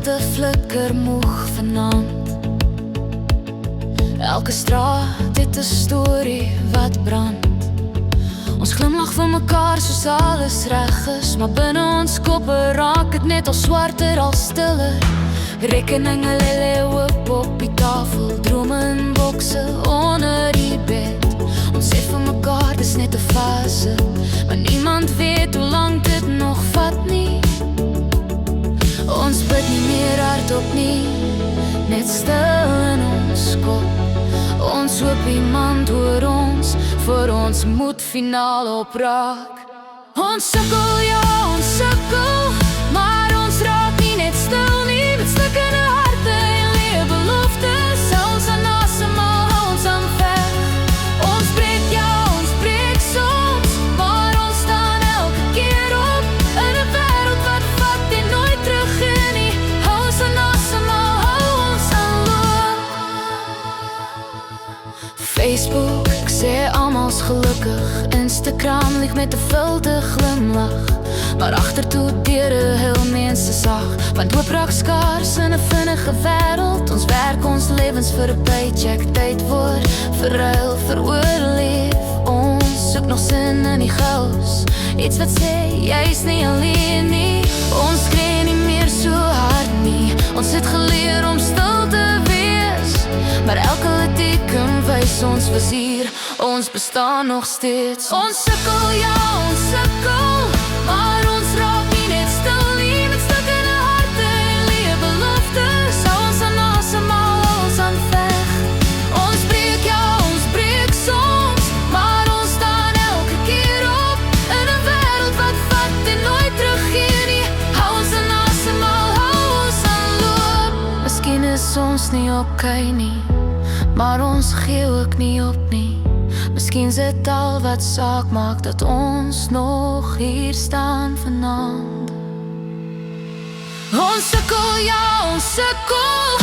stilte flikker moeg vanaand. Elke straat het 'n storie wat brand. Ons glimlag vir mekaar soos alles reg is, maar binne ons koppe raak het net al swarter, al stiller. Rekeninge lê oop op die tafel, drome in bokse onder die bed. Ons sê vir mekaar dis net 'n fase, maar niemand weet hoe lank dit nog vat nie. Ons bid nie meer hardop nie, net stil in ons kop. Ons hoop iemand hoor ons, vir ons moet finaal opraak. Ons sukkel, ja, ons sukkel, maar ons raak nie net stil nie. Met stikkende harte en leë beloftes, ons aan asemhaal, hou ons aan veg. Ons breek, ja, ons breek soms, maar ons staan elke keer op. In 'n wêreld wat vat en nooit teruggee nie, hou ons aan asemhaal, hou ons aan loop. Facebook sê almal's gelukkig, Instagram lig met 'n filter glimlach, maar agtertoe deure heel mense sag, want hoop raak skaars in 'n vinnige wêreld. Ons werk ons lewens vir 'n paycheck, tyd word verruil vir oorleef. Ons soek nog sin in die chaos, iets wat sê jy's nie alleen nie. Ons skree nie meer so hard nie, ons het geleer om stil te wees, maar elke teken wys ons vizier, ons bestaan nog steeds. Ons sukkel, ja, ons sukkel, maar ons raak nie net stil nie. Met stikkende harte en leë beloftes, hou ons aan asemhaal, hou ons aan veg. Ons breek, ja, ons breek soms, maar ons staan elke keer op. In 'n wêreld wat vat en nooit teruggee nie, hou ons aan asemhaal, hou ons aan loop. Miskien is ons nie oké nie, maar ons gee ook nie op nie. Miskien sit al wat saak maak dat ons nog hier staan vanaand. Ons sukkel, ja, ons sukkel,